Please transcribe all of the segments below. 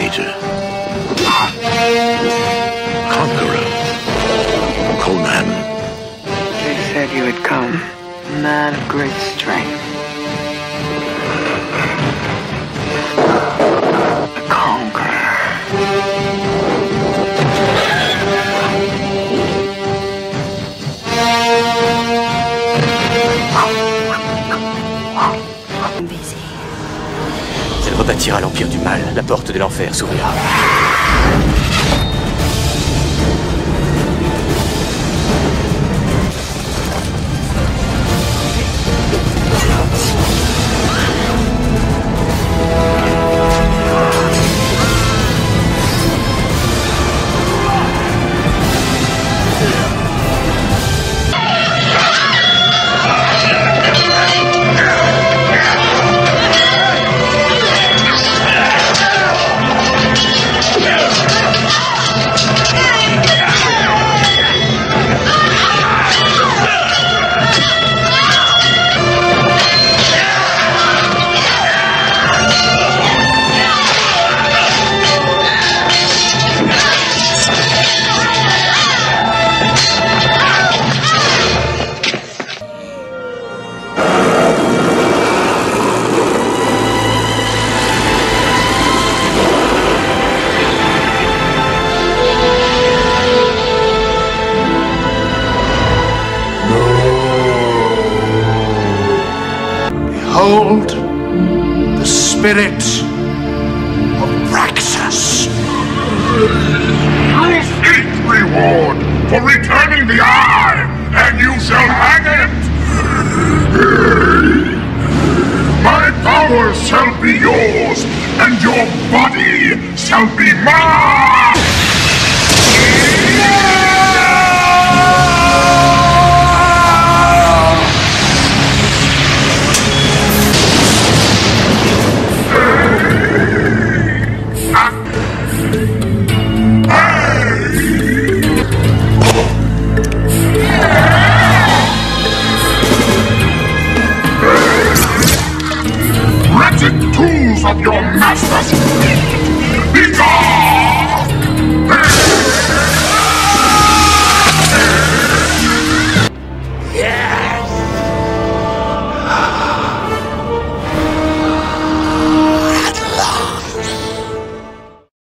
Navigator. Conqueror. Conan. They said you had come, a man of great strength. A conqueror. Elle rebâtira l'Empire du Mal. La porte de l'enfer s'ouvrira. Behold the spirit of Praxis. You seek reward for returning the eye, and you shall hang it! My power shall be yours, and your body shall be mine! Wretched tools of your master's feet! Be gone!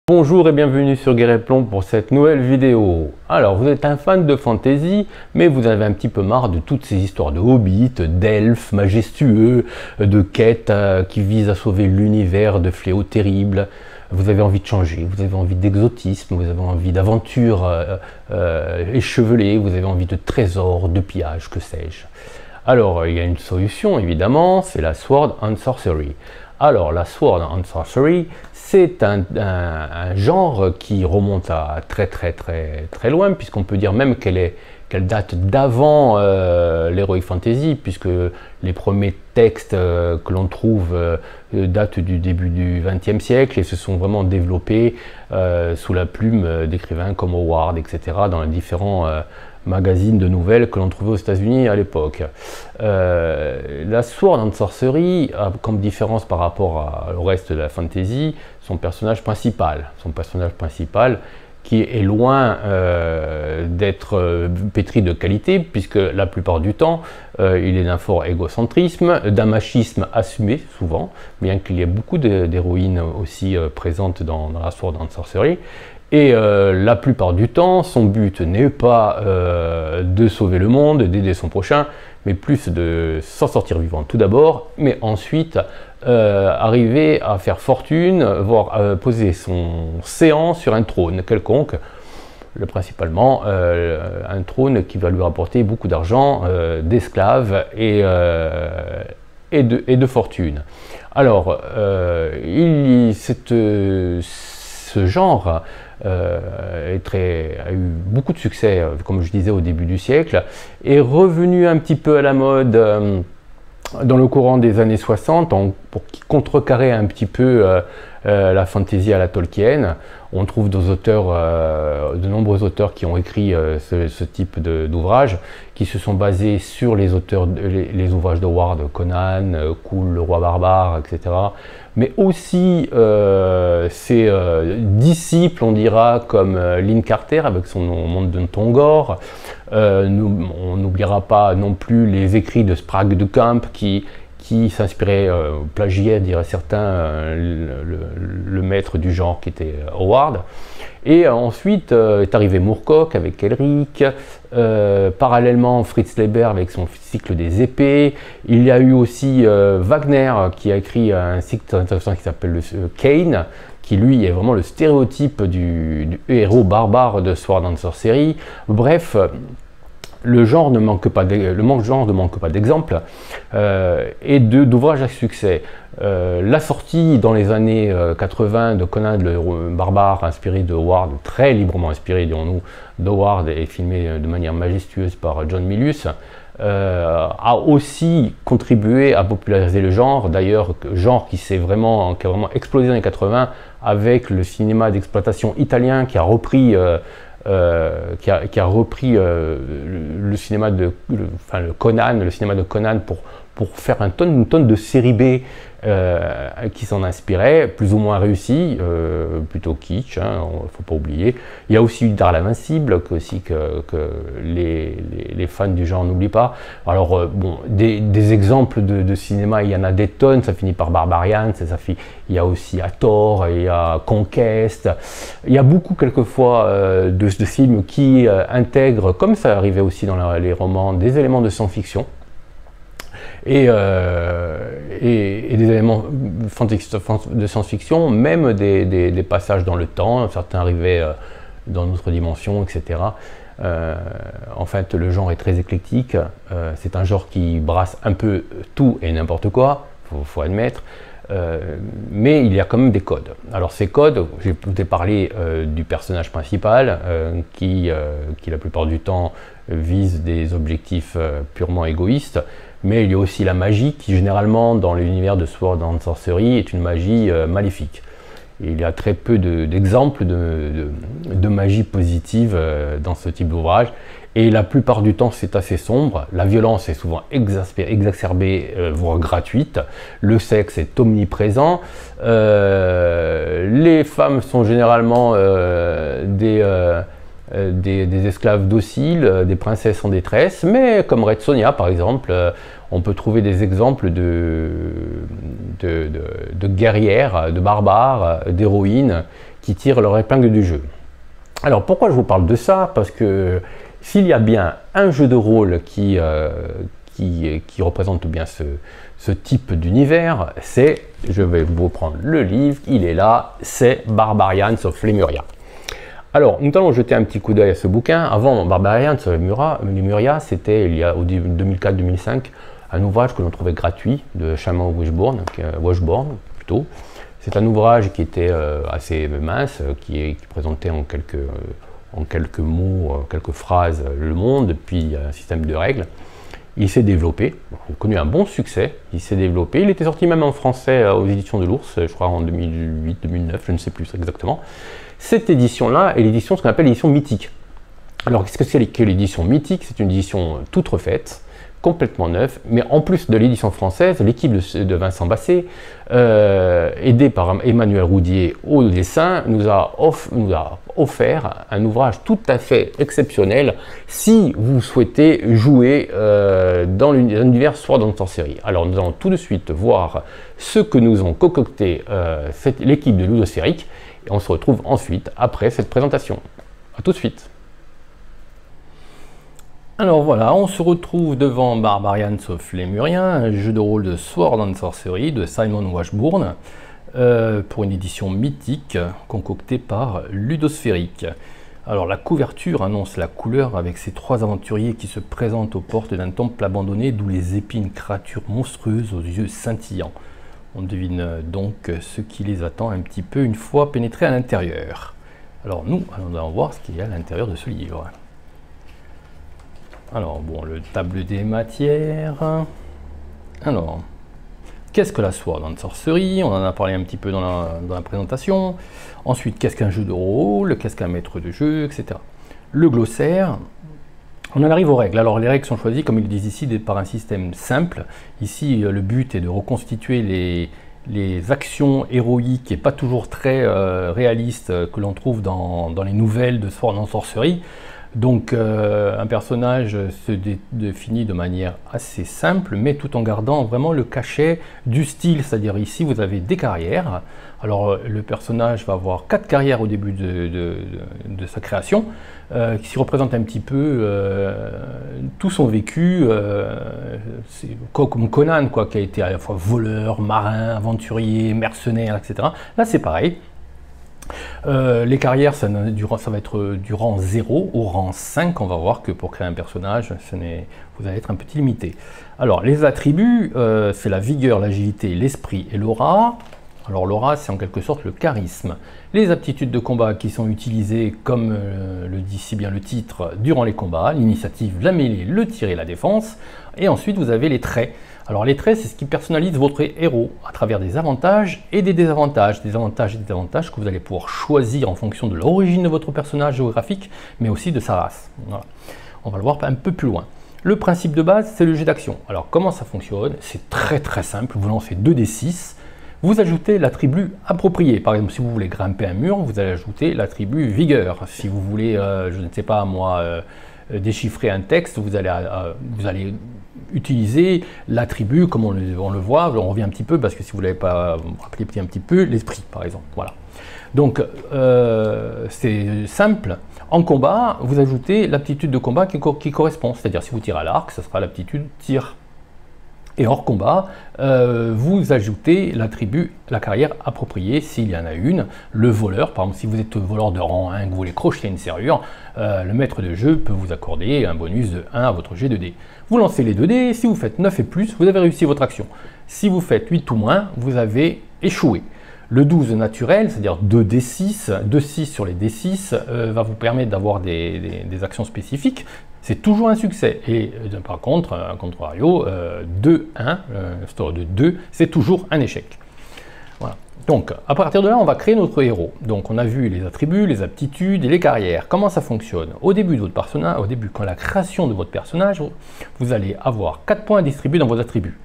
Bonjour et bienvenue sur Guerre et Plomb pour cette nouvelle vidéo. Alors vous êtes un fan de fantasy, mais vous avez un petit peu marre de toutes ces histoires de hobbits, d'elfes majestueux, de quêtes qui visent à sauver l'univers de fléaux terribles. Vous avez envie de changer, vous avez envie d'exotisme, vous avez envie d'aventures échevelées, vous avez envie de trésors, de pillages, que sais-je. Alors il y a une solution évidemment, c'est la Sword and Sorcery. Alors la Sword and Sorcery, c'est un genre qui remonte à très loin, puisqu'on peut dire même qu'elle date d'avant l'Heroic Fantasy, puisque les premiers textes que l'on trouve datent du début du XXe siècle et se sont vraiment développés sous la plume d'écrivains comme Howard, etc., dans les différents magazines de nouvelles que l'on trouvait aux États-Unis à l'époque. La Sword and Sorcery a comme différence par rapport au reste de la fantasy son personnage principal qui est loin d'être pétri de qualité, puisque la plupart du temps il est d'un fort égocentrisme, d'un machisme assumé souvent, bien qu'il y ait beaucoup d'héroïnes aussi présentes dans la Sword and Sorcery. Et la plupart du temps, son but n'est pas de sauver le monde, d'aider son prochain, mais plus de s'en sortir vivant tout d'abord, mais ensuite arriver à faire fortune, voire poser son séant sur un trône quelconque, principalement un trône qui va lui rapporter beaucoup d'argent, d'esclaves et de fortune. Alors, ce genre a eu beaucoup de succès, comme je disais au début du siècle, est revenu un petit peu à la mode dans le courant des années 60 pour contrecarrer un petit peu la fantasy à la Tolkien. On trouve des auteurs, de nombreux auteurs qui ont écrit ce type d'ouvrage, qui se sont basés sur les ouvrages de Howard, Conan, Cthulhu, le roi barbare, etc. Mais aussi ses disciples, on dira, comme Lynn Carter avec son Monde de Tongor. On n'oubliera pas non plus les écrits de Sprague de Camp qui s'inspirait, plagiait, diraient certains, le maître du genre qui était Howard. Et ensuite est arrivé Moorcock avec Elric, parallèlement Fritz Leiber avec son cycle des épées. Il y a eu aussi Wagner qui a écrit un cycle intéressant qui s'appelle le Kane, qui lui est vraiment le stéréotype du héros barbare de Sword and Sorcery. Bref, le genre ne manque pas d'exemples et d'ouvrages à succès. La sortie dans les années 80 de Conan le barbare, inspiré de Howard, très librement inspiré, dirons-nous, d'Howard et filmé de manière majestueuse par John Milius, a aussi contribué à populariser le genre. D'ailleurs, genre qui a vraiment explosé dans les 80 avec le cinéma d'exploitation italien qui a repris le cinéma de le cinéma de Conan pour faire une tonne de série B qui s'en inspirait, plus ou moins réussi, plutôt kitsch, hein, il ne faut pas oublier. Il y a aussi eu Daredevil l'Invincible, que les fans du genre n'oublient pas. Alors, bon, des exemples de cinéma, il y en a des tonnes, ça finit par Barbarian, il y a aussi Hathor, il y a Conquest. Il y a beaucoup, quelquefois, de films qui intègrent, comme ça arrivait aussi dans les romans, des éléments de science-fiction. Et des éléments de science-fiction, même des passages dans le temps, certains arrivaient dans notre dimension, etc. En fait, le genre est très éclectique, c'est un genre qui brasse un peu tout et n'importe quoi, faut admettre, mais il y a quand même des codes. Alors ces codes, je vous ai parlé du personnage principal, qui la plupart du temps vise des objectifs purement égoïstes, mais il y a aussi la magie qui généralement dans l'univers de Sword and Sorcery est une magie maléfique. Et il y a très peu d'exemples de magie positive dans ce type d'ouvrage, et la plupart du temps c'est assez sombre, la violence est souvent exacerbée, voire gratuite, le sexe est omniprésent, les femmes sont généralement des esclaves dociles, des princesses en détresse, mais comme Red Sonja par exemple, on peut trouver des exemples de guerrières, de barbares, d'héroïnes qui tirent leur épingle du jeu. Alors pourquoi je vous parle de ça? Parce que s'il y a bien un jeu de rôle qui représente bien ce type d'univers, c'est, je vais vous prendre le livre, il est là, c'est Barbarians of Lemuria. Alors, nous allons jeter un petit coup d'œil à ce bouquin. Avant, Barbarians of Lemuria, c'était il y a 2004-2005, un ouvrage que l'on trouvait gratuit de Shaman Washburn plutôt. C'est un ouvrage qui était assez mince, qui présentait en quelques mots, quelques phrases le monde, puis un système de règles. Il s'est développé, il a connu un bon succès, il s'est développé, il était sorti même en français aux éditions de l'Ours, je crois en 2008-2009, je ne sais plus exactement. Cette édition-là est l'édition, ce qu'on appelle l'édition mythique. Alors qu'est-ce que c'est que l'édition mythique? C'est une édition toute refaite, complètement neuve, mais en plus de l'édition française, l'équipe de Vincent Basset, aidée par Emmanuel Roudier au dessin, nous a offert un ouvrage tout à fait exceptionnel si vous souhaitez jouer dans l'univers Sword and Sorcery. Alors nous allons tout de suite voir ce que nous ont concocté l'équipe de Ludosphérique, et on se retrouve ensuite après cette présentation. A tout de suite. Alors voilà, on se retrouve devant Barbarians of Lemuria, un jeu de rôle de Sword and Sorcery de Simon Washburn, pour une édition mythique concoctée par Ludosphérique. Alors la couverture annonce la couleur avec ces trois aventuriers qui se présentent aux portes d'un temple abandonné d'où les épient une créature monstrueuse aux yeux scintillants. On devine donc ce qui les attend un petit peu une fois pénétrés à l'intérieur. Alors nous allons voir ce qu'il y a à l'intérieur de ce livre. Alors bon, le table des matières. Alors, qu'est-ce que la Sword and Sorcery? On en a parlé un petit peu dans la présentation. Ensuite, qu'est-ce qu'un jeu de rôle? Qu'est-ce qu'un maître de jeu, etc. Le glossaire. On en arrive aux règles. Alors les règles sont choisies, comme ils disent ici, par un système simple. Ici, le but est de reconstituer les actions héroïques et pas toujours très réalistes que l'on trouve dans les nouvelles de Sword and Sorcery. Donc un personnage se définit de manière assez simple, mais tout en gardant vraiment le cachet du style. C'est-à-dire ici, vous avez des carrières. Alors le personnage va avoir 4 carrières au début de sa création, qui représentent un petit peu tout son vécu, comme Conan, quoi, qui a été à la fois voleur, marin, aventurier, mercenaire, etc. Là c'est pareil. Les carrières, ça va être du rang 0 au rang 5. On va voir que pour créer un personnage, vous allez être un petit limité. Alors, les attributs, c'est la vigueur, l'agilité, l'esprit et l'aura. Alors, l'aura, c'est en quelque sorte le charisme. Les aptitudes de combat qui sont utilisées, comme le dit si bien le titre, durant les combats, l'initiative, la mêlée, le tir et la défense. Et ensuite, vous avez les traits. Alors les traits, c'est ce qui personnalise votre héros à travers des avantages et des désavantages. Des avantages et des désavantages que vous allez pouvoir choisir en fonction de l'origine de votre personnage géographique, mais aussi de sa race. Voilà. On va le voir un peu plus loin. Le principe de base, c'est le jet d'action. Alors comment ça fonctionne? C'est très simple. Vous lancez 2d6, vous ajoutez l'attribut approprié. Par exemple, si vous voulez grimper un mur, vous allez ajouter l'attribut vigueur. Si vous voulez, je ne sais pas moi, déchiffrer un texte, vous allez utiliser l'attribut, comme on le voit, on revient un petit peu, parce que si vous ne l'avez pas, vous rappelez un petit peu, l'esprit, par exemple. Voilà. Donc, c'est simple. En combat, vous ajoutez l'aptitude de combat qui correspond. C'est-à-dire, si vous tirez à l'arc, ça sera l'aptitude tir. Et hors combat, vous ajoutez l'attribut, la carrière appropriée, s'il y en a une. Le voleur, par exemple, si vous êtes voleur de rang 1, que vous voulez crocheter une serrure, le maître de jeu peut vous accorder un bonus de 1 à votre jet de dés. Vous lancez les 2 dés, si vous faites 9 et plus, vous avez réussi votre action. Si vous faites 8 ou moins, vous avez échoué. Le 12 naturel, c'est-à-dire 2d6, 2-6 sur les d6, va vous permettre d'avoir des actions spécifiques. C'est toujours un succès. Et par contre, à contrario, 2-1, store de 2, c'est toujours un échec. Voilà. Donc, à partir de là, on va créer notre héros. Donc, on a vu les attributs, les aptitudes et les carrières. Comment ça fonctionne? Au début de votre personnage, quand la création de votre personnage, vous allez avoir 4 points distribués dans vos attributs.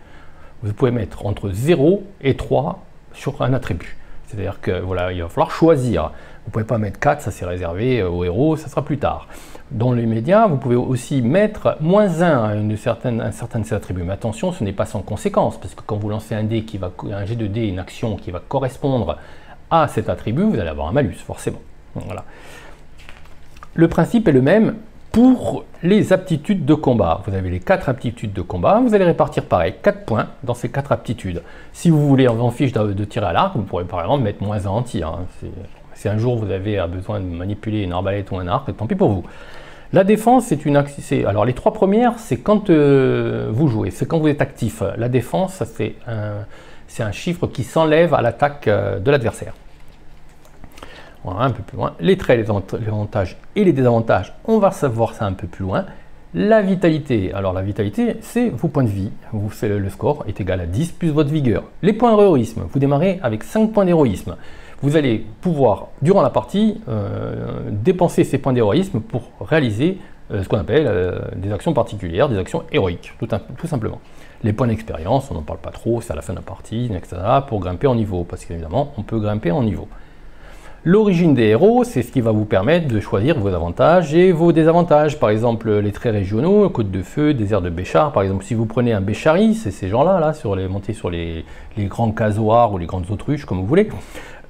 Vous pouvez mettre entre 0 et 3 sur un attribut. C'est-à-dire que voilà, il va falloir choisir. Vous ne pouvez pas mettre 4, ça c'est réservé au héros, ça sera plus tard. Dans les médias, vous pouvez aussi mettre -1 à un certain de ces attributs. Mais attention, ce n'est pas sans conséquence, parce que quand vous lancez un jet de dés, une action qui va correspondre à cet attribut, vous allez avoir un malus, forcément. Voilà. Le principe est le même pour les aptitudes de combat. Vous avez les 4 aptitudes de combat, vous allez répartir pareil, 4 points dans ces 4 aptitudes. Si vous voulez en fiche de tirer à l'arc, vous pourrez par exemple mettre -1 en tir. Hein. Si un jour vous avez besoin de manipuler une arbalète ou un arc, tant pis pour vous. La défense, c'est une action. Alors les 3 premières, c'est quand vous jouez, c'est quand vous êtes actif. La défense, c'est un chiffre qui s'enlève à l'attaque de l'adversaire. Voilà, un peu plus loin. Les traits, les avantages et les désavantages, on va savoir ça un peu plus loin. La vitalité, alors la vitalité, c'est vos points de vie. Le score est égal à 10 plus votre vigueur. Les points d'héroïsme, vous démarrez avec 5 points d'héroïsme. Vous allez pouvoir, durant la partie, dépenser ces points d'héroïsme pour réaliser ce qu'on appelle des actions particulières, des actions héroïques, tout simplement. Les points d'expérience, on n'en parle pas trop, c'est à la fin de la partie, etc., pour grimper en niveau, parce qu'évidemment, on peut grimper en niveau. L'origine des héros, c'est ce qui va vous permettre de choisir vos avantages et vos désavantages. Par exemple, les traits régionaux, Côte de Feu, désert de Béchar. Par exemple, si vous prenez un Béchari, c'est ces gens-là, montés sur les grands casoars ou les grandes autruches, comme vous voulez.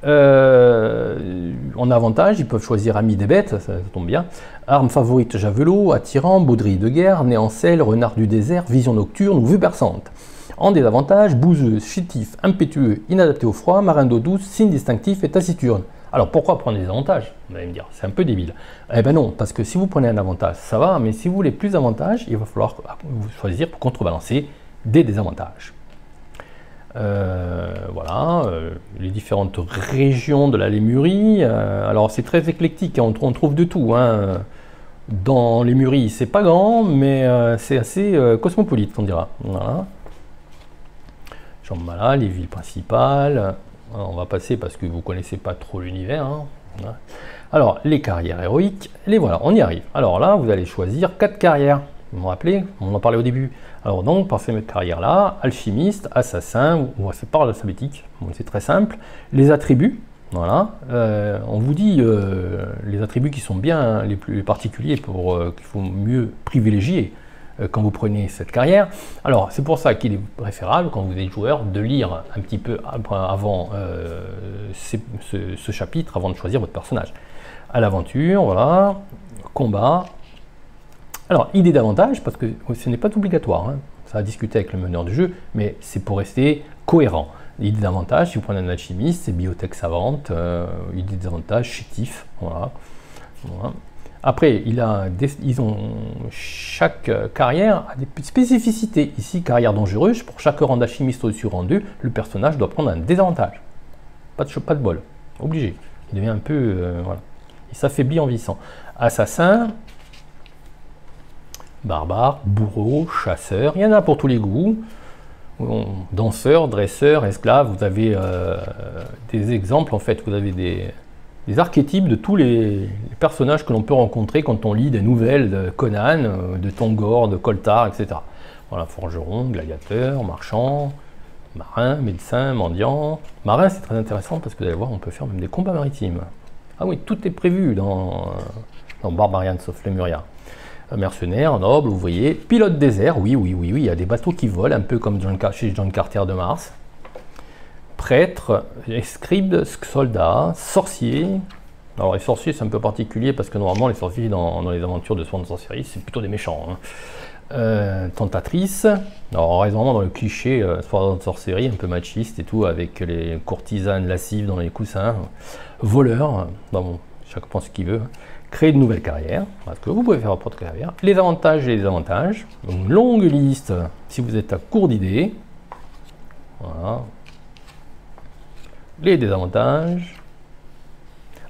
En avantage, ils peuvent choisir ami des bêtes, ça tombe bien. Arme favorite, javelot, attirant, baudrier de guerre, nez en selle, renard du désert, vision nocturne ou vue perçante. En désavantage, bouseuse, chétif, impétueux, inadapté au froid, marin d'eau douce, signe distinctif et taciturne. Alors pourquoi prendre des avantages? Vous allez me dire, c'est un peu débile. Eh ben non, parce que si vous prenez un avantage, ça va, mais si vous voulez plus d'avantages, il va falloir vous choisir pour contrebalancer des désavantages. Voilà, les différentes régions de la Lémurie. Alors c'est très éclectique, hein, on trouve de tout. Hein. Dans Lémurie, c'est pas grand, mais c'est assez cosmopolite, on dira. Voilà. Shambhala, les villes principales. Alors, on va passer parce que vous ne connaissez pas trop l'univers. Hein. Voilà. Alors, les carrières héroïques, les voilà, on y arrive. Alors là, vous allez choisir 4 carrières. Vous me rappelez, on en parlait au début. Alors donc, par ces carrières-là, alchimiste, assassin, on va faire par l'alphabétique. Bon, c'est très simple. Les attributs, voilà. On vous dit les attributs qui sont bien les plus particuliers pour qu'il faut mieux privilégier quand vous prenez cette carrière. Alors, c'est pour ça qu'il est préférable, quand vous êtes joueur, de lire un petit peu avant ce chapitre, avant de choisir votre personnage. À l'aventure, voilà, combat. Alors, idée d'avantage, parce que ce n'est pas obligatoire, hein. Ça a discuté avec le meneur du jeu, mais c'est pour rester cohérent. Idée d'avantage, si vous prenez un alchimiste, c'est biotech savante, idée d'avantage, chétif, voilà. Voilà. Après, chaque carrière a des spécificités. Ici, carrière dangereuse, pour chaque rang d'alchimiste au-dessus rang 2, le personnage doit prendre un désavantage. Pas de bol, obligé. Il devient un peu, voilà. Il s'affaiblit en vieillissant. Assassin, barbare, bourreau, chasseur, il y en a pour tous les goûts. Danseur, dresseur, esclave, vous avez des exemples, en fait, vous avez des archétypes de tous les personnages que l'on peut rencontrer quand on lit des nouvelles de Conan, de Tongor, de Koltar, etc. Voilà, forgeron, gladiateur, marchand, marin, médecin, mendiant. Marin, c'est très intéressant parce que vous allez voir, on peut faire même des combats maritimes. Ah oui, tout est prévu dans Barbarians of Lemuria. Mercenaire, noble, ouvrier, pilote désert, oui, il y a des bateaux qui volent, un peu comme chez John Carter de Mars. Prêtre, scribe, soldat, sorcier. Alors les sorciers c'est un peu particulier parce que normalement les sorciers dans les aventures de Sword and Sorcery c'est plutôt des méchants. Hein. Tentatrice, alors on reste vraiment dans le cliché Sword and Sorcery, un peu machiste et tout, avec les courtisanes lascives dans les coussins. Voleur, bon, chacun pense ce qu'il veut. Créer de nouvelles carrières, parce que vous pouvez faire votre carrière. Les avantages et les désavantages. Une longue liste si vous êtes à court d'idées. Voilà. Les désavantages.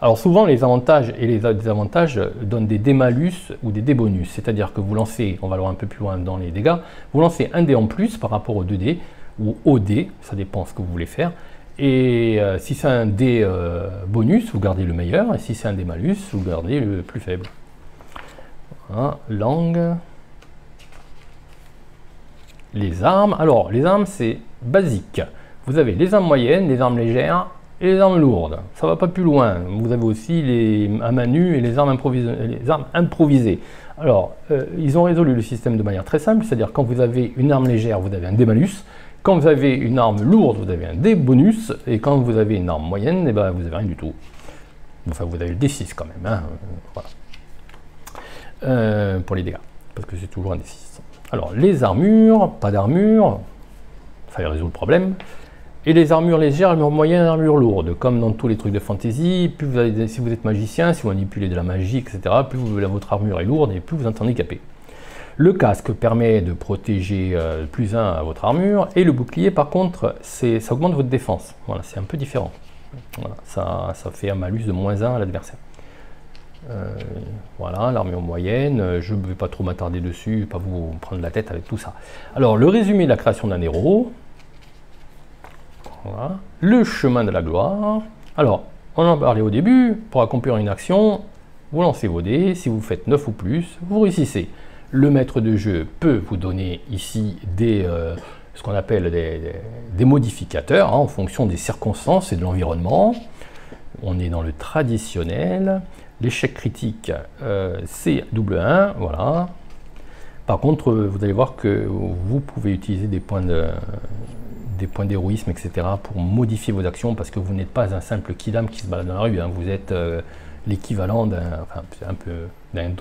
Alors souvent les avantages et les désavantages donnent des démalus ou des débonus, c'est-à-dire que vous lancez, on va aller un peu plus loin dans les dégâts, vous lancez un dé en plus par rapport au 2D ou au dé, ça dépend ce que vous voulez faire, et si c'est un dé bonus, vous gardez le meilleur, et si c'est un dé malus, vous gardez le plus faible. Voilà. Langue. Les armes, alors les armes c'est basique. Vous avez les armes moyennes, les armes légères et les armes lourdes. Ça ne va pas plus loin. Vous avez aussi les à main nue et les armes improvisées. Alors, ils ont résolu le système de manière très simple, c'est-à-dire quand vous avez une arme légère, vous avez un dé malus. Quand vous avez une arme lourde, vous avez un dé bonus. Et quand vous avez une arme moyenne, eh ben, vous n'avez rien du tout. Enfin, vous avez le D6 quand même. Hein. Voilà. Pour les dégâts, parce que c'est toujours un D6. Alors, les armures, pas d'armure. Ça résout le problème. Et les armures légères, armures moyennes, armures lourdes, comme dans tous les trucs de fantasy, plus vous avez, si vous êtes magicien, si vous manipulez de la magie, etc., plus votre armure est lourde et plus vous êtes handicapé. Le casque permet de protéger plus 1 à votre armure, et le bouclier, par contre, ça augmente votre défense. Voilà, c'est un peu différent. Voilà, ça fait un malus de -1 à l'adversaire. Voilà, l'armure moyenne, je ne vais pas trop m'attarder dessus, pas vous prendre la tête avec tout ça. Alors, le résumé de la création d'un héros. Voilà. Le chemin de la gloire. Alors, on en parlait au début, pour accomplir une action, vous lancez vos dés, si vous faites 9 ou plus, vous réussissez. Le maître de jeu peut vous donner ici ce qu'on appelle des modificateurs, hein, en fonction des circonstances et de l'environnement. On est dans le traditionnel. L'échec critique, c'est +1, voilà. Par contre, vous allez voir que vous pouvez utiliser des points d'héroïsme, etc. pour modifier vos actions, parce que vous n'êtes pas un simple kidam qui se balade dans la rue, hein. Vous êtes l'équivalent d'un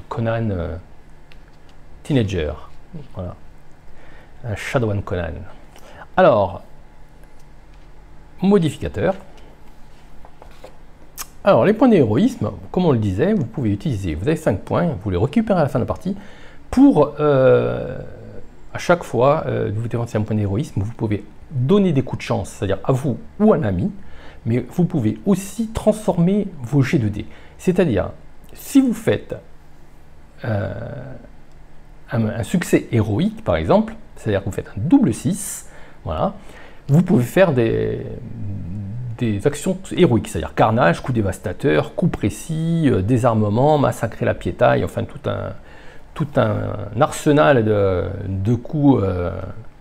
Conan teenager. Voilà. Un Shadowrun Conan. Alors, modificateur. Alors, les points d'héroïsme, comme on le disait, vous pouvez utiliser, vous avez 5 points, vous les récupérez à la fin de la partie, pour, à chaque fois, vous dévancez un point d'héroïsme, vous pouvez donner des coups de chance, c'est-à-dire à vous ou à un ami, mais vous pouvez aussi transformer vos jets de dés. C'est-à-dire, si vous faites un succès héroïque, par exemple, c'est-à-dire que vous faites un double 6, voilà, vous pouvez faire des actions héroïques, c'est-à-dire carnage, coup dévastateur, coup précis, désarmement, massacrer la piétaille, enfin tout un arsenal de coups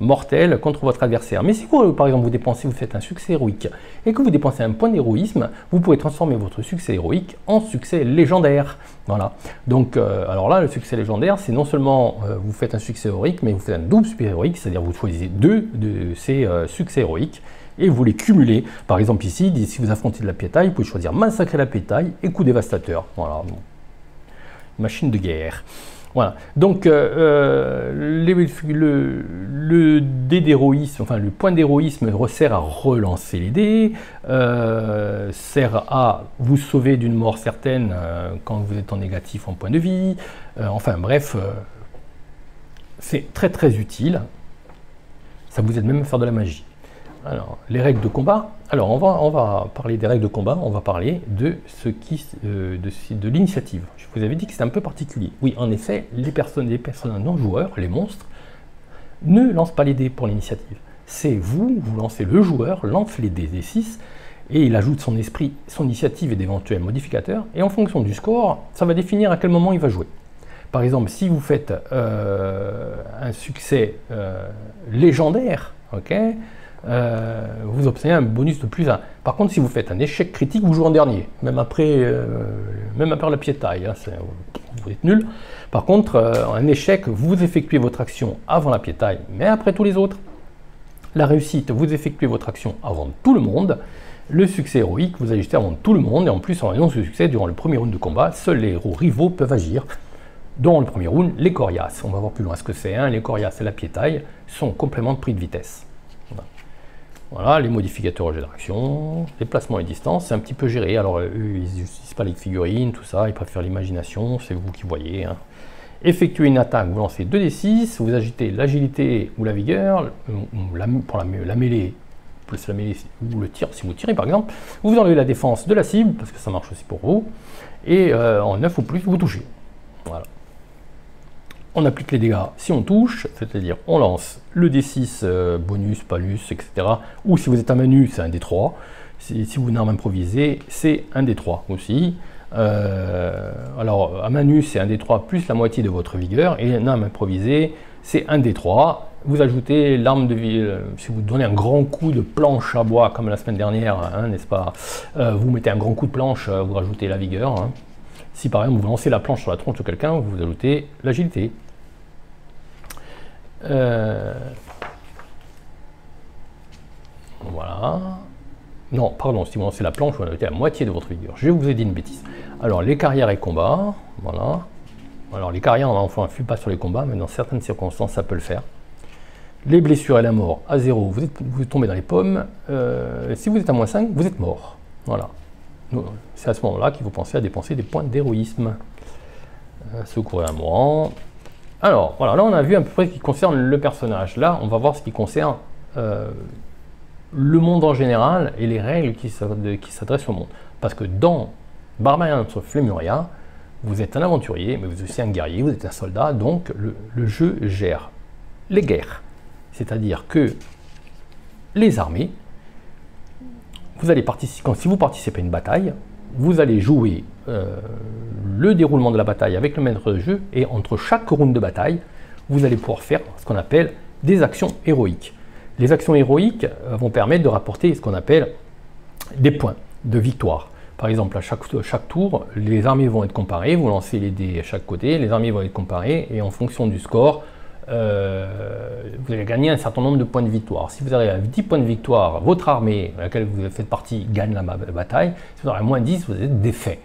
mortels contre votre adversaire. Mais si vous, par exemple, vous faites un succès héroïque et que vous dépensez un point d'héroïsme, vous pouvez transformer votre succès héroïque en succès légendaire. Voilà. Donc, alors là, le succès légendaire, c'est non seulement vous faites un succès héroïque, mais vous faites un double succès héroïque, c'est-à-dire vous choisissez 2 de ces succès héroïques et vous les cumulez. Par exemple ici, si vous affrontez de la piétaille, vous pouvez choisir massacrer la piétaille et coup dévastateur. Voilà. Machine de guerre. Voilà, donc le dé d'héroïsme, enfin le point d'héroïsme sert à relancer les dés, sert à vous sauver d'une mort certaine quand vous êtes en négatif en point de vie, enfin bref, c'est très très utile, ça vous aide même à faire de la magie. Alors, les règles de combat, alors on va parler des règles de combat, on va parler de l'initiative. Je vous avais dit que c'était un peu particulier. Oui, en effet, les personnages non joueurs, les monstres, ne lancent pas les dés pour l'initiative. C'est vous lancez le joueur, lance les dés des 6, et il ajoute son esprit, son initiative et d'éventuels modificateurs, et en fonction du score, ça va définir à quel moment il va jouer. Par exemple, si vous faites un succès légendaire, ok, vous obtenez un bonus de +1. Par contre, si vous faites un échec critique, vous jouez en dernier, même après la piétaille, hein, vous êtes nul. Par contre, un échec, vous effectuez votre action avant la piétaille, mais après tous les autres. La réussite, vous effectuez votre action avant tout le monde. Le succès héroïque, vous agissez avant tout le monde, et en plus, en raison de ce succès, durant le premier round de combat, seuls les héros rivaux peuvent agir. Dans le premier round, les coriaces, on va voir plus loin ce que c'est, hein, les coriaces et la piétaille sont compléments de prix de vitesse. Voilà, les modificateurs de génération, déplacement et distance, c'est un petit peu géré. Alors, eux, ils n'utilisent pas les figurines, tout ça, ils préfèrent l'imagination, c'est vous qui voyez. Hein. Effectuer une attaque, vous lancez 2d6, vous ajoutez l'agilité ou la vigueur, pour la mêlée, plus la mêlée ou le tir, si vous tirez par exemple, vous enlevez la défense de la cible, parce que ça marche aussi pour vous, et en 9 ou plus, vous touchez. Voilà. On applique les dégâts si on touche, c'est-à-dire on lance le D6 bonus, palus, etc. Ou si vous êtes à main nue, c'est un D3. Si vous avez une arme improvisée, c'est un D3 aussi. Alors à main nue, c'est un D3 plus la moitié de votre vigueur. Et une arme improvisée, c'est un D3. Vous ajoutez l'arme de vie. Si vous donnez un grand coup de planche à bois, comme la semaine dernière, hein, n'est-ce pas, vous mettez un grand coup de planche, vous rajoutez la vigueur. Hein. Si par exemple vous lancez la planche sur la tronche de quelqu'un, vous ajoutez l'agilité. Voilà. Non, pardon, si vous lancez la planche, vous ajoutez la moitié de votre vigueur. Je vous ai dit une bêtise. Alors, les carrières et combats, voilà. Alors, les carrières, on n'influe pas sur les combats, mais dans certaines circonstances, ça peut le faire. Les blessures et la mort, à 0, vous tombez dans les pommes. Si vous êtes à -5, vous êtes mort. Voilà. C'est à ce moment-là qu'il faut penser à dépenser des points d'héroïsme. Secourir un mourant. Alors, voilà, là on a vu à peu près ce qui concerne le personnage. Là, on va voir ce qui concerne le monde en général et les règles qui s'adressent au monde. Parce que dans Barbarians of Lemuria, vous êtes un aventurier, mais vous êtes aussi un guerrier, vous êtes un soldat, donc le jeu gère les guerres. C'est-à-dire que les armées, vous allez participer, si vous participez à une bataille, vous allez jouer le déroulement de la bataille avec le maître de jeu, et entre chaque round de bataille, vous allez pouvoir faire ce qu'on appelle des actions héroïques. Les actions héroïques vont permettre de rapporter ce qu'on appelle des points de victoire. Par exemple, à chaque tour, les armées vont être comparées, vous lancez les dés à chaque côté, les armées vont être comparées, et en fonction du score, vous allez gagner un certain nombre de points de victoire. Si vous arrivez à 10 points de victoire, votre armée à laquelle vous faites partie gagne la bataille. Si vous avez moins 10, vous êtes défait.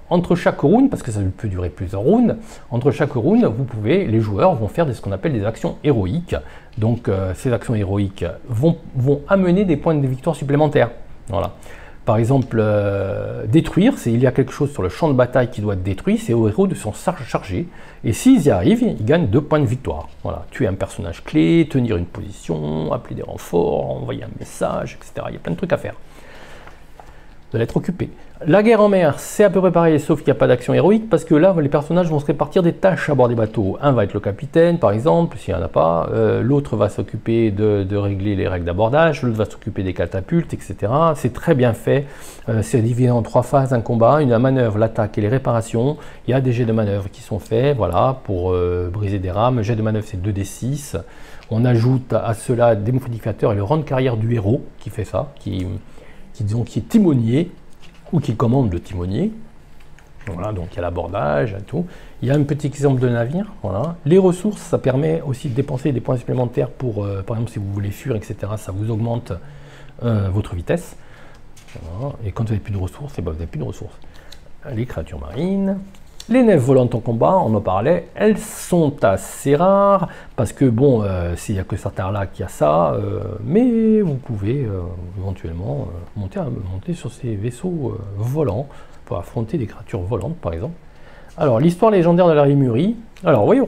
Entre chaque round, parce que ça peut durer plusieurs rounds, entre chaque round, les joueurs vont faire ce qu'on appelle des actions héroïques. Donc ces actions héroïques vont amener des points de victoire supplémentaires. Voilà. Par exemple, détruire, il y a quelque chose sur le champ de bataille qui doit être détruit, c'est aux héros de s'en charger. Et s'ils y arrivent, ils gagnent 2 points de victoire. Voilà, tuer un personnage clé, tenir une position, appeler des renforts, envoyer un message, etc. Il y a plein de trucs à faire. allez être occupé. La guerre en mer, c'est à peu près pareil, sauf qu'il n'y a pas d'action héroïque, parce que là, les personnages vont se répartir des tâches à bord des bateaux. Un va être le capitaine, par exemple, s'il n'y en a pas. L'autre va s'occuper de régler les règles d'abordage. L'autre va s'occuper des catapultes, etc. C'est très bien fait. C'est divisé en 3 phases, un combat, la manœuvre, l'attaque et les réparations. Il y a des jets de manœuvre qui sont faits, voilà, pour briser des rames. Le jet de manœuvre, c'est 2d6. On ajoute à cela des modificateurs et le rang de carrière du héros qui fait ça, qui est timonier, ou qui commande le timonier. Voilà, donc il y a l'abordage et tout. Il y a un petit exemple de navire. Voilà. Les ressources, ça permet aussi de dépenser des points supplémentaires pour, par exemple, si vous voulez fuir, etc., ça vous augmente votre vitesse. Voilà. Et quand vous n'avez plus de ressources, vous n'avez plus de ressources. Les créatures marines. Les nefs volantes en combat, on en parlait, elles sont assez rares, parce que bon, s'il n'y a que Satarla qui a ça, mais vous pouvez éventuellement monter sur ces vaisseaux volants, pour affronter des créatures volantes par exemple. Alors, l'histoire légendaire de la Lémurie, alors voyez,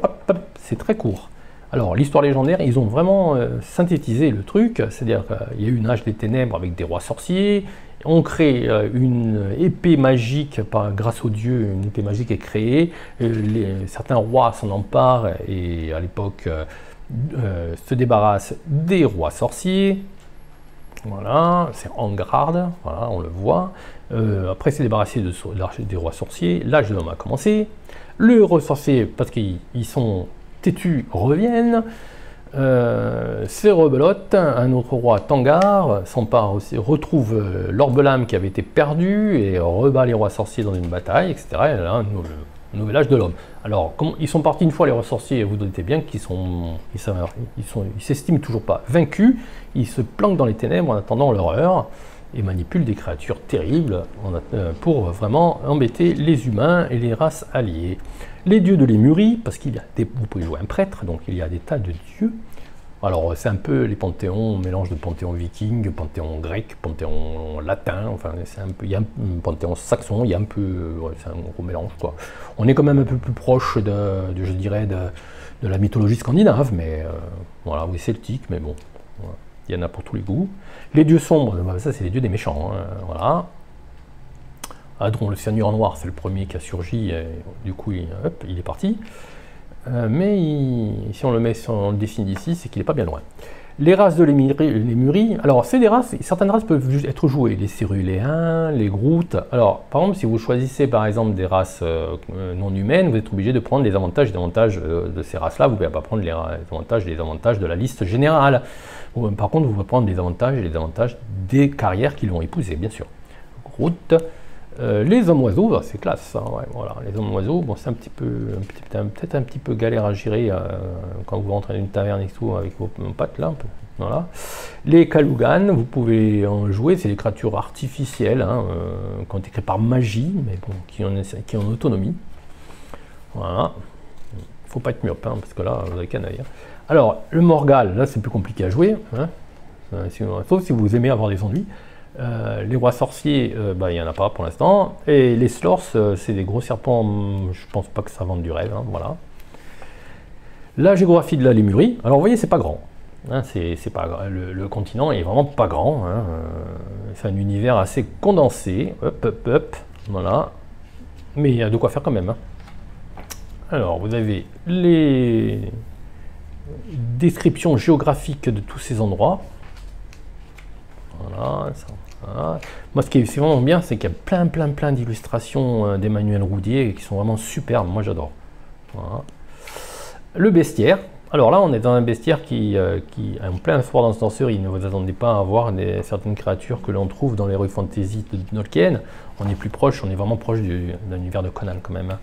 c'est très court. Alors, l'histoire légendaire, ils ont vraiment synthétisé le truc, c'est-à-dire qu'il y a eu une âge des ténèbres avec des rois sorciers. On crée une épée magique, grâce aux dieux, une épée magique est créée. Certains rois s'en emparent et à l'époque se débarrassent des rois sorciers. Voilà, c'est Angrard, voilà, on le voit. Après, c'est débarrassé des rois sorciers. L'âge de l'homme a commencé. Le roi sorcier, parce qu'ils sont têtus, reviennent. C'est rebelote, un autre roi, Tangar, s'empare aussi, retrouve l'orbelam qui avait été perdu et rebat les rois sorciers dans une bataille, etc. Et là, un nouvel âge de l'homme. Alors, ils sont partis une fois les rois sorciers, vous doutez bien qu'ils s'estiment toujours pas vaincus, ils se planquent dans les ténèbres en attendant leur heure et manipulent des créatures terribles pour vraiment embêter les humains et les races alliées. Les dieux de Lémurie, parce qu'il y a vous pouvez jouer un prêtre, donc il y a des tas de dieux. Alors c'est un peu les panthéons, mélange de panthéon viking, panthéon grec, panthéon latin, enfin c'est un peu, il y a un panthéon saxon, il y a un peu, ouais, c'est un gros mélange quoi. On est quand même un peu plus proche je dirais, de la mythologie scandinave, mais voilà, oui celtique, mais bon, voilà. Il y en a pour tous les goûts. Les dieux sombres, ça c'est les dieux des méchants, hein, voilà. Hadron, le cyanure noir, c'est le premier qui a surgi, et du coup, il est parti. Mais si on le dessine d'ici, c'est qu'il n'est pas bien loin. Les races de Lémurie, alors c'est des races, certaines races peuvent être jouées, les Céruléens, les Groutes. Alors, par exemple, si vous choisissez par exemple des races non humaines, vous êtes obligé de prendre les avantages et désavantages de ces races-là, vous ne pouvez pas prendre les avantages et les désavantages de la liste générale. Par contre, vous pouvez prendre les avantages et les désavantages des carrières qu'ils vont épouser, bien sûr. Groutes. Les hommes oiseaux, c'est classe, hein, ouais, voilà. Les hommes oiseaux, bon, c'est peut-être un petit peu galère à gérer quand vous rentrez dans une taverne et tout avec vos potes là, un peu, voilà. Les Kalugans, vous pouvez en jouer, c'est des créatures artificielles, hein, qui ont été créées par magie, mais bon, qui ont autonomie. Voilà. Il ne faut pas être myope, hein, parce que là, vous avez qu'un œil. Hein. Alors, le Morgal, là, c'est plus compliqué à jouer, hein, sauf si vous aimez avoir des ennuis. Les rois sorciers, il n'y en a pas pour l'instant. Et les Slors, c'est des gros serpents, je pense pas que ça vende du rêve, hein, voilà. La géographie de la Lémurie, alors vous voyez, c'est pas grand. Hein, le continent est vraiment pas grand. Hein, c'est un univers assez condensé. Voilà. Mais il y a de quoi faire quand même. Hein. Alors, vous avez les descriptions géographiques de tous ces endroits. Voilà, ça, voilà. Moi, ce qui est vraiment bien, c'est qu'il y a plein d'illustrations d'Emmanuel Roudier qui sont vraiment superbes. Moi, j'adore. Voilà. Le bestiaire. Alors là, on est dans un bestiaire qui est en plein fort dans ce danseur. Il ne vous attendez pas à voir certaines créatures que l'on trouve dans les rues fantasy de Tolkien. On est plus proche, on est vraiment proche d'un univers de Conan quand même. Hein.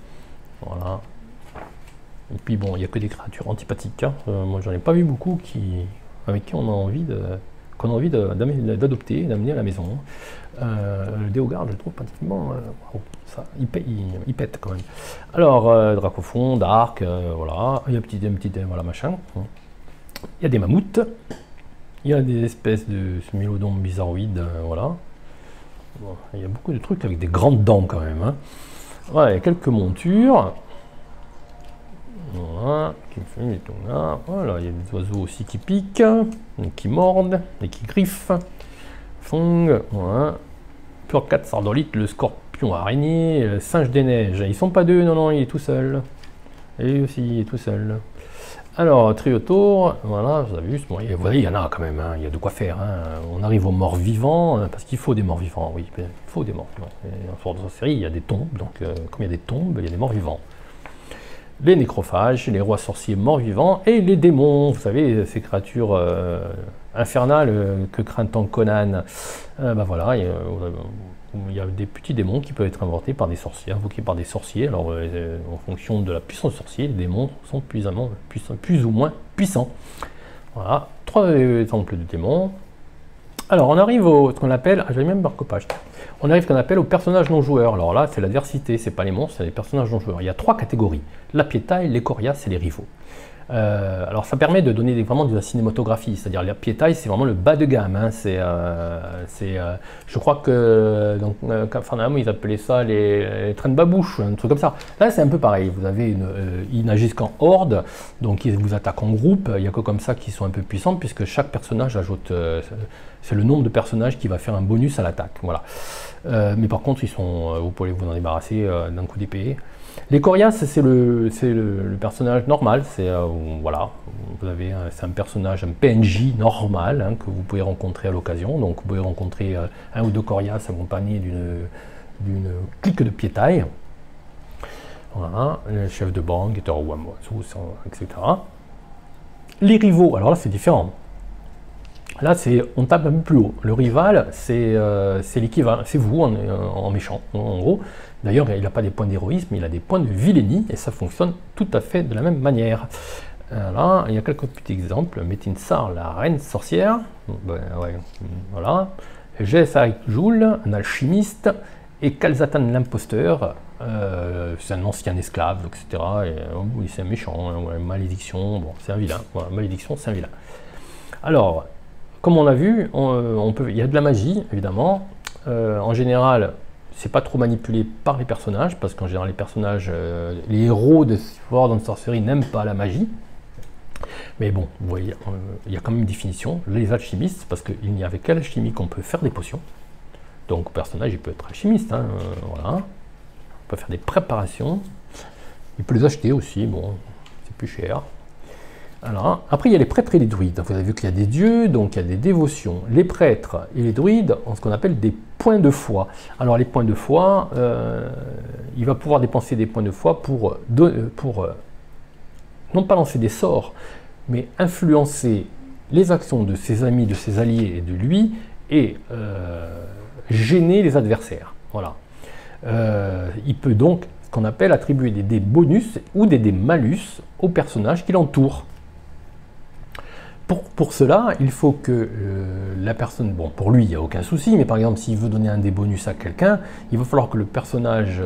Voilà. Et puis bon, il n'y a que des créatures antipathiques. Hein. Moi, j'en ai pas vu beaucoup avec qui on a envie d'adopter, d'amener à la maison. Le Déogard, je le trouve pratiquement... ça, il pète quand même. Alors, Dracofond, Dark, voilà. Il y a un petit voilà, machin. Il y a des mammouths. Il y a des espèces de smilodons bizarroïdes, voilà. Bon, il y a beaucoup de trucs avec des grandes dents quand même. Hein. Voilà, il y a quelques montures. Voilà, voilà, il y a des oiseaux aussi qui piquent, qui mordent et qui griffent. Fong, voilà. Purcat Sardolite, le scorpion araignée, le singe des neiges. Ils sont pas deux, non, non, il est tout seul. Et lui aussi, il est tout seul. Alors, Triotour, voilà, vous avez vu, bon, vous voyez, il y en a quand même, hein, il y a de quoi faire. Hein. On arrive aux morts vivants, parce qu'il faut des morts vivants, oui, il faut des morts vivants. Et en sorte de série, il y a des tombes, donc comme il y a des tombes, il y a des morts vivants. Les nécrophages, les rois sorciers morts vivants, et les démons, vous savez, ces créatures infernales que craint tant Conan. Ben voilà, il y a des petits démons qui peuvent être invoqués par des sorciers, Alors, en fonction de la puissance du sorcier, les démons sont plus ou moins puissants. Voilà, 3 exemples de démons. Alors, on arrive au ce qu'on appelle, j'avais même marque-page. On arrive ce qu'on appelle aux personnages non joueurs. Alors là, c'est l'adversité, c'est pas les monstres, c'est les personnages non joueurs. Il y a 3 catégories, la piétaille, les coriaces et les rivaux. Alors ça permet de donner vraiment de la cinématographie, c'est-à-dire la piétaille c'est vraiment le bas de gamme, hein. Je crois que dans Capharnaüm ils appelaient ça les trains de babouche, un truc comme ça. Là c'est un peu pareil, vous avez ils n'agissent qu'en horde, donc ils vous attaquent en groupe, il n'y a que comme ça qu'ils sont un peu puissants puisque chaque personnage ajoute, c'est le nombre de personnages qui va faire un bonus à l'attaque, voilà. Mais par contre vous pouvez vous en débarrasser d'un coup d'épée. Les coriaces, c'est le personnage normal, voilà, c'est un personnage, un PNJ normal hein, que vous pouvez rencontrer à l'occasion. Donc vous pouvez rencontrer 1 ou 2 coriaces accompagnés d'une clique de piétaille. Voilà, le chef de bande, guetteur ou etc. Les rivaux, alors là c'est différent. Là, on tape un peu plus haut. Le rival, c'est l'équivalent, c'est vous en méchant, en gros. D'ailleurs, il n'a pas des points d'héroïsme, il a des points de vilainie, et ça fonctionne tout à fait de la même manière. Là, il y a quelques petits exemples. Métinsar, la reine sorcière, voilà. Jessaric Joule, un alchimiste, et Kalzatan l'imposteur, c'est un ancien esclave, etc. Et, c'est un méchant, hein, malédiction, bon, c'est un vilain. Voilà, malédiction, c'est un vilain. Alors, comme on l'a vu, il y a de la magie, évidemment. En général, c'est pas trop manipulé par les personnages, parce qu'en général, les personnages, les héros de Sword and Sorcery n'aiment pas la magie. Mais bon, vous voyez, il y a quand même une définition. Les alchimistes, parce qu'il n'y avait qu'à l'alchimie qu'on peut faire des potions. Donc, le personnage, il peut être alchimiste, hein, voilà. Il peut faire des préparations. Il peut les acheter aussi, bon, c'est plus cher. Alors, après, il y a les prêtres et les druides. Vous avez vu qu'il y a des dieux, donc il y a des dévotions. Les prêtres et les druides ont ce qu'on appelle des points de foi. Alors, les points de foi, il va pouvoir dépenser des points de foi pour non pas lancer des sorts, mais influencer les actions de ses amis, de ses alliés et de lui, et gêner les adversaires. Voilà. Il peut donc, ce qu'on appelle, attribuer des dés bonus ou des dés malus aux personnages qui l'entourent. Pour cela, il faut que la personne, bon, pour lui, il n'y a aucun souci, mais par exemple, s'il veut donner un dé bonus à quelqu'un, il va falloir que le personnage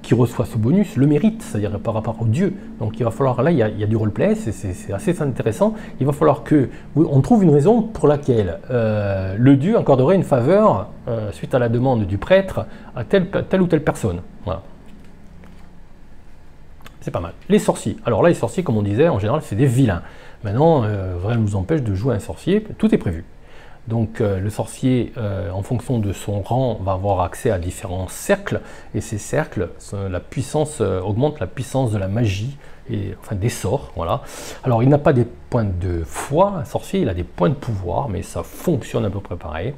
qui reçoit ce bonus le mérite, c'est-à-dire par rapport au dieu. Donc il va falloir, là, il y a du roleplay, c'est assez intéressant. Il va falloir qu'on trouve une raison pour laquelle le dieu accorderait une faveur suite à la demande du prêtre à telle ou telle personne. Voilà. C'est pas mal. Les sorciers. Alors là, les sorciers, comme on disait, en général, c'est des vilains. Maintenant, rien ne nous empêche de jouer un sorcier. Tout est prévu. Donc le sorcier, en fonction de son rang, va avoir accès à différents cercles. Et ces cercles, la puissance augmente la puissance de la magie, enfin des sorts. Voilà. Alors il n'a pas des points de foi, un sorcier, il a des points de pouvoir, mais ça fonctionne à peu près pareil.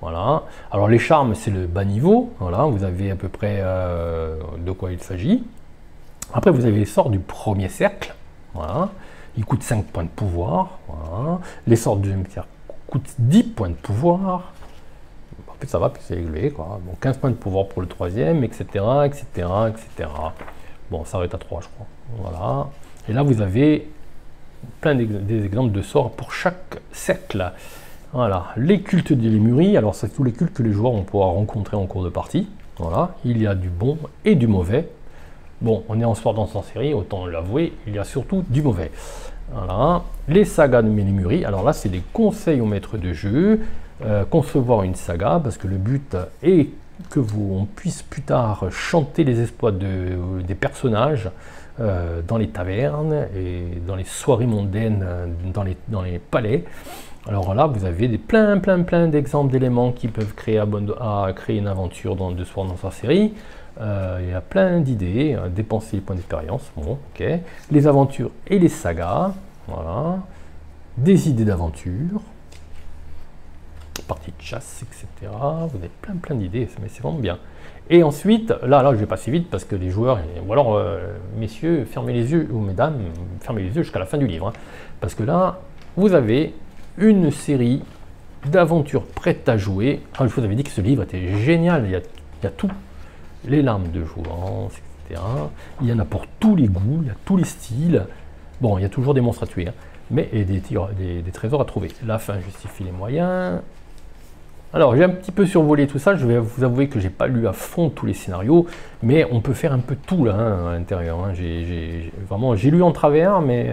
Voilà. Alors les charmes, c'est le bas niveau. Voilà. Vous avez à peu près de quoi il s'agit. Après, vous avez les sorts du premier cercle. Voilà. Ils coûtent 5 points de pouvoir. Voilà. Les sorts du deuxième cercle coûtent 10 points de pouvoir. En fait, ça va, puis c'est élevé, quoi. Bon, 15 points de pouvoir pour le troisième, etc., etc., etc. Bon, ça arrête à 3, je crois. Voilà. Et là, vous avez plein des exemples de sorts pour chaque cercle. Voilà. Les cultes de Lémurie. Alors, c'est tous les cultes que les joueurs vont pouvoir rencontrer en cours de partie. Voilà. Il y a du bon et du mauvais. Bon, on est en Sword and Sorcery, autant l'avouer, il y a surtout du mauvais. Voilà. Les sagas de Lémurie, alors là, c'est des conseils au maître de jeu, concevoir une saga, parce que le but est que on puisse plus tard chanter les exploits des personnages dans les tavernes et dans les soirées mondaines, dans les palais. Alors là, vous avez plein d'exemples d'éléments qui peuvent créer à créer une aventure de Sword and Sorcery. Il y a plein d'idées, dépenser les points d'expérience, bon, ok. Les aventures et les sagas, voilà. Des idées d'aventure, partie de chasse, etc. Vous avez plein d'idées, mais c'est vraiment bien. Et ensuite, là je vais passer vite parce que les joueurs, ou alors messieurs, fermez les yeux, ou mesdames, fermez les yeux jusqu'à la fin du livre, hein, parce que là, vous avez une série d'aventures prêtes à jouer. Je vous avais dit que ce livre était génial, il y a tout. Les larmes de jouvence, etc. Il y en a pour tous les goûts, il y a tous les styles. Bon, il y a toujours des monstres à tuer, hein, mais et des trésors à trouver. La fin justifie les moyens. Alors, j'ai un petit peu survolé tout ça. Je vais vous avouer que j'ai pas lu à fond tous les scénarios, mais on peut faire un peu tout là, hein, à l'intérieur. Hein. J'ai lu en travers, mais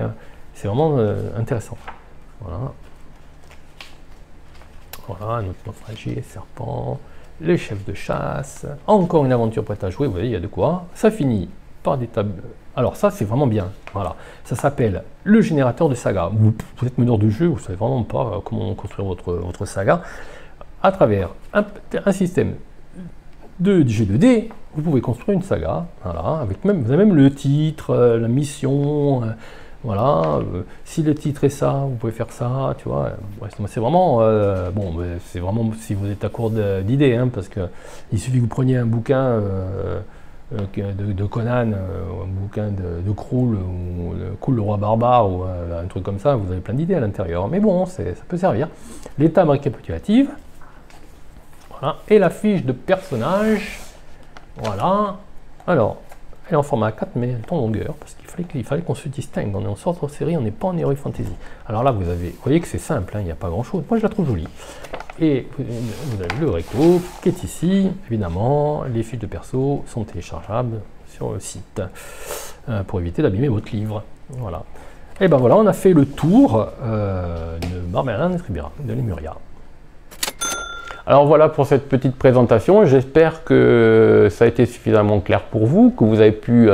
c'est vraiment intéressant. Voilà. Voilà, un autre monstre âgé, serpent. Les chefs de chasse, encore une aventure prête à jouer, vous voyez, il y a de quoi. Ça finit par des tables. Alors ça, c'est vraiment bien. Voilà, ça s'appelle le générateur de saga. Vous êtes meneur de jeu, vous ne savez vraiment pas comment construire votre saga. À travers un système de G2D, vous pouvez construire une saga. Voilà, avec vous avez même le titre, la mission. Voilà, si le titre est ça, vous pouvez faire ça, tu vois. C'est vraiment, c'est vraiment si vous êtes à court d'idées, hein, parce que il suffit que vous preniez un bouquin de Conan, un bouquin de Krul, ou Krul le roi barbare, ou un truc comme ça, vous avez plein d'idées à l'intérieur. Mais bon, ça peut servir. Les tables récapitulatives, voilà, et la fiche de personnage, voilà. Alors, elle est en format 4, mais elle est en longueur, parce qu'il fallait qu'on se distingue. On est en Sword and Sorcery, on n'est pas en Heroic Fantasy. Alors là, vous voyez que c'est simple, hein, il n'y a pas grand-chose. Moi, je la trouve jolie. Et vous avez le réco qui est ici. Évidemment, les fiches de perso sont téléchargeables sur le site pour éviter d'abîmer votre livre. Voilà. Et ben voilà, on a fait le tour de Barbarian et Tribera, de Lemuria. Alors voilà pour cette petite présentation, j'espère que ça a été suffisamment clair pour vous, que vous avez pu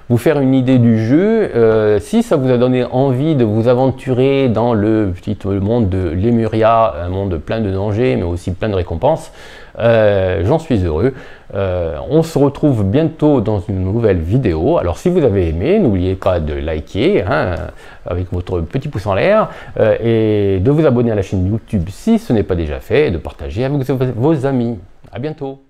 vous faire une idée du jeu. Si ça vous a donné envie de vous aventurer dans le monde de Lemuria, un monde plein de dangers mais aussi plein de récompenses, j'en suis heureux. On se retrouve bientôt dans une nouvelle vidéo. Alors si vous avez aimé, n'oubliez pas de liker, hein, avec votre petit pouce en l'air, et de vous abonner à la chaîne YouTube si ce n'est pas déjà fait, et de partager avec vos amis. À bientôt.